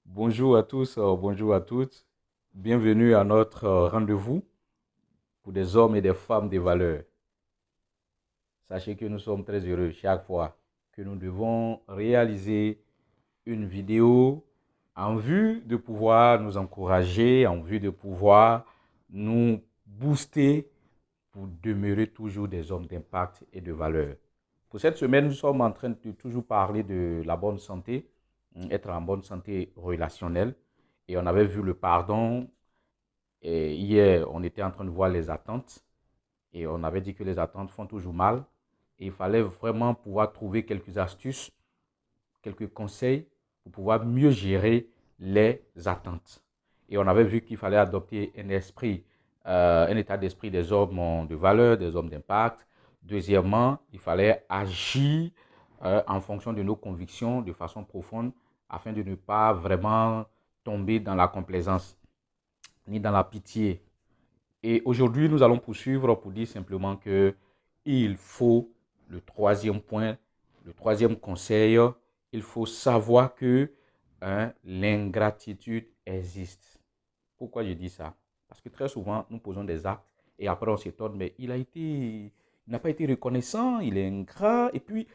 Bonjour à tous, bonjour à toutes. Bienvenue à notre rendez-vous pour des hommes et des femmes de valeur. Sachez que nous sommes très heureux chaque fois que nous devons réaliser une vidéo en vue de pouvoir nous encourager, en vue de pouvoir nous booster pour demeurer toujours des hommes d'impact et de valeur. Pour cette semaine, nous sommes en train de toujours parler de la bonne santé, être en bonne santé relationnelle. Et on avait vu le pardon. Et hier, on était en train de voir les attentes. Et on avait dit que les attentes font toujours mal. Et il fallait vraiment pouvoir trouver quelques astuces, quelques conseils pour pouvoir mieux gérer les attentes. Et on avait vu qu'il fallait adopter un état d'esprit des hommes de valeur, des hommes d'impact. Deuxièmement, il fallait agir en fonction de nos convictions de façon profonde afin de ne pas vraiment tomber dans la complaisance ni dans la pitié. Et aujourd'hui, nous allons poursuivre pour dire simplement que il faut le troisième point, le troisième conseil, il faut savoir que l'ingratitude existe. Pourquoi je dis ça? Parce que très souvent, nous posons des actes et après on s'étonne, mais il n'a pas été reconnaissant, il est ingrat. Et puis,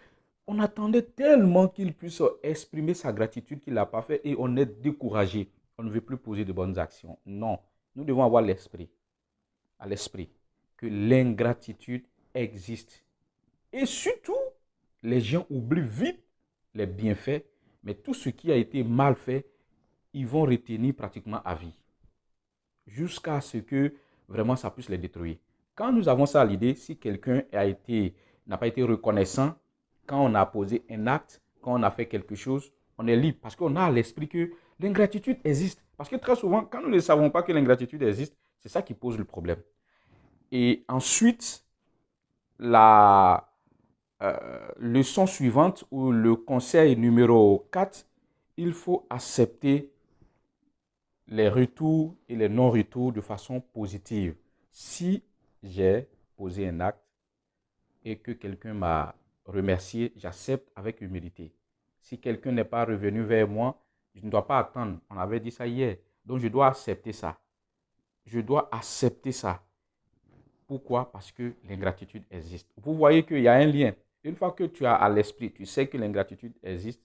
on attendait tellement qu'il puisse exprimer sa gratitude qu'il n'a pas fait et on est découragé. On ne veut plus poser de bonnes actions. Non, nous devons avoir à l'esprit que l'ingratitude existe. Et surtout, les gens oublient vite les bienfaits, mais tout ce qui a été mal fait, ils vont retenir pratiquement à vie, jusqu'à ce que vraiment ça puisse les détruire. Quand nous avons ça à l'idée, si quelqu'un n'a pas été reconnaissant, quand on a posé un acte, quand on a fait quelque chose, on est libre parce qu'on a à l'esprit que l'ingratitude existe. Parce que très souvent, quand nous ne savons pas que l'ingratitude existe, c'est ça qui pose le problème. Et ensuite, la leçon suivante ou le conseil numéro 4, il faut accepter les retours et les non-retours de façon positive. Si j'ai posé un acte et que quelqu'un m'a remercié, j'accepte avec humilité. Si quelqu'un n'est pas revenu vers moi, je ne dois pas attendre. On avait dit ça hier. Donc je dois accepter ça. Je dois accepter ça. Pourquoi? Parce que l'ingratitude existe. Vous voyez qu'il y a un lien. Une fois que tu as à l'esprit, tu sais que l'ingratitude existe,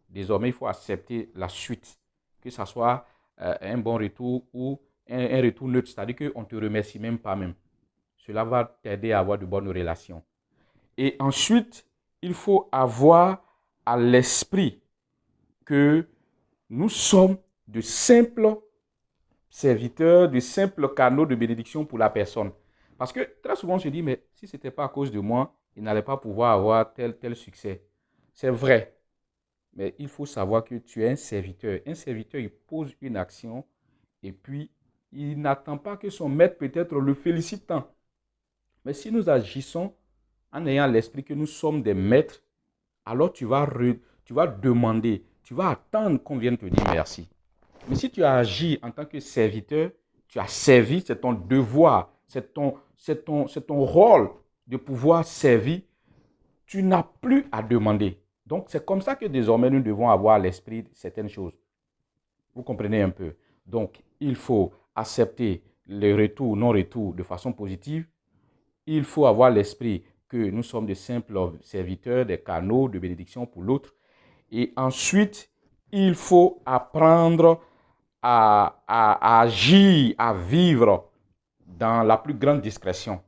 désormais il faut accepter la suite. Que ce soit un bon retour ou un retour neutre, c'est-à-dire qu'on ne te remercie même pas même. Cela va t'aider à avoir de bonnes relations. Et ensuite, il faut avoir à l'esprit que nous sommes de simples serviteurs, de simples canaux de bénédiction pour la personne. Parce que très souvent, on se dit, mais si ce n'était pas à cause de moi, il n'allait pas pouvoir avoir tel succès. C'est vrai, mais il faut savoir que tu es un serviteur. Un serviteur, il pose une action et puis il n'attend pas que son maître peut-être le félicite tant. Mais si nous agissons en ayant l'esprit que nous sommes des maîtres, alors tu vas demander, tu vas attendre qu'on vienne te dire merci. Mais si tu as agi en tant que serviteur, tu as servi, c'est ton devoir, c'est ton rôle de pouvoir servir, tu n'as plus à demander. Donc, c'est comme ça que désormais nous devons avoir à l'esprit certaines choses. Vous comprenez un peu? Donc, il faut accepter les retours, non-retours de façon positive. Il faut avoir l'esprit que nous sommes de simples serviteurs, des canaux de bénédiction pour l'autre. Et ensuite, il faut apprendre à agir, à vivre dans la plus grande discrétion.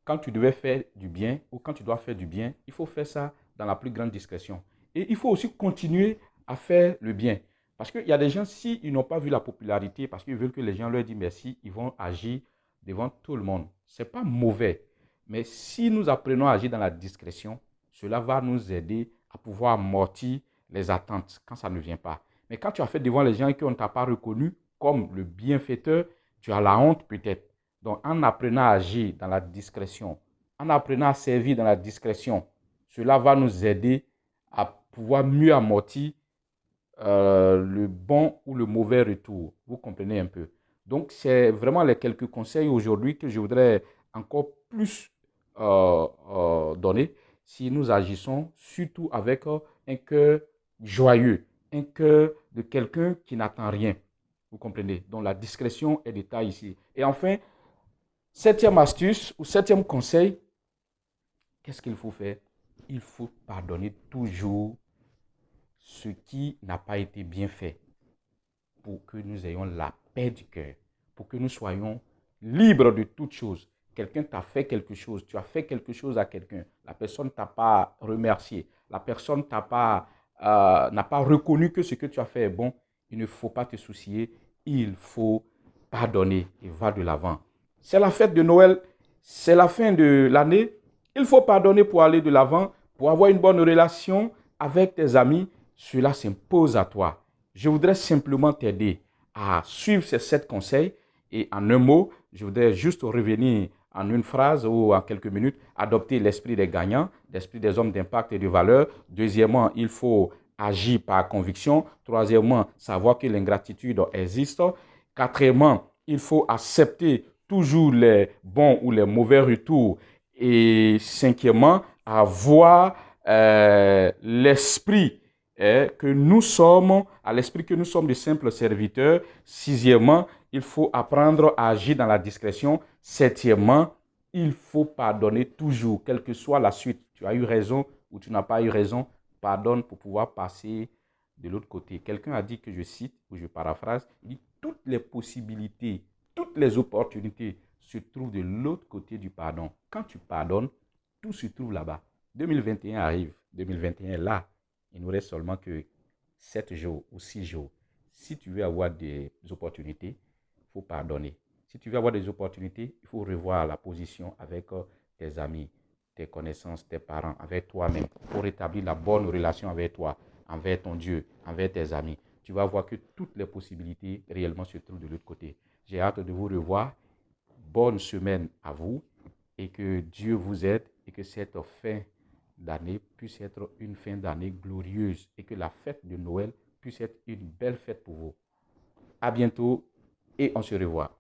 Quand tu devais faire du bien ou quand tu dois faire du bien, il faut faire ça dans la plus grande discrétion. Et il faut aussi continuer à faire le bien. Parce qu'il y a des gens, s'ils n'ont pas vu la popularité, parce qu'ils veulent que les gens leur disent merci, ils vont agir devant tout le monde. Ce n'est pas mauvais. Mais si nous apprenons à agir dans la discrétion, cela va nous aider à pouvoir amortir les attentes quand ça ne vient pas. Mais quand tu as fait devant les gens et qu'on ne t'a pas reconnu comme le bienfaiteur, tu as la honte peut-être. Donc, en apprenant à agir dans la discrétion, en apprenant à servir dans la discrétion, cela va nous aider à pouvoir mieux amortir le bon ou le mauvais retour. Vous comprenez un peu. Donc, c'est vraiment les quelques conseils aujourd'hui que je voudrais encore plus donner si nous agissons surtout avec un cœur joyeux un cœur de quelqu'un qui n'attend rien. Vous comprenez? Donc la discrétion est de taille ici. Et enfin, septième astuce ou septième conseil, qu'est-ce qu'il faut faire? Il faut pardonner toujours ce qui n'a pas été bien fait pour que nous ayons la paix du cœur, pour que nous soyons libres de toute chose. Quelqu'un t'a fait quelque chose, tu as fait quelque chose à quelqu'un, la personne ne t'a pas remercié, la personne n'a pas reconnu que ce que tu as fait est bon, il ne faut pas te soucier, il faut pardonner et va de l'avant. C'est la fête de Noël, c'est la fin de l'année, il faut pardonner pour aller de l'avant, pour avoir une bonne relation avec tes amis, cela s'impose à toi. Je voudrais simplement t'aider à suivre ces 7 conseils et en un mot, je voudrais juste revenir en une phrase ou en quelques minutes, adopter l'esprit des gagnants, l'esprit des hommes d'impact et de valeur. Deuxièmement, il faut agir par conviction. Troisièmement, savoir que l'ingratitude existe. Quatrièmement, il faut accepter toujours les bons ou les mauvais retours. Et cinquièmement, avoir l'esprit que nous sommes, à l'esprit que nous sommes de simples serviteurs. Sixièmement, il faut apprendre à agir dans la discrétion. Septièmement, il faut pardonner toujours, quelle que soit la suite. Tu as eu raison ou tu n'as pas eu raison, pardonne pour pouvoir passer de l'autre côté. Quelqu'un a dit, que je cite ou je paraphrase, il dit toutes les possibilités, toutes les opportunités se trouvent de l'autre côté du pardon. Quand tu pardonnes, tout se trouve là-bas. 2021 arrive, 2021 est là. Il nous reste seulement que 7 jours ou 6 jours. Si tu veux avoir des opportunités, il faut pardonner. Si tu veux avoir des opportunités, il faut revoir la position avec tes amis, tes connaissances, tes parents, avec toi-même, pour rétablir la bonne relation avec toi, envers ton Dieu, envers tes amis. Tu vas voir que toutes les possibilités réellement se trouvent de l'autre côté. J'ai hâte de vous revoir. Bonne semaine à vous et que Dieu vous aide et que cette fin d'année puisse être une fin d'année glorieuse et que la fête de Noël puisse être une belle fête pour vous. À bientôt et on se revoit.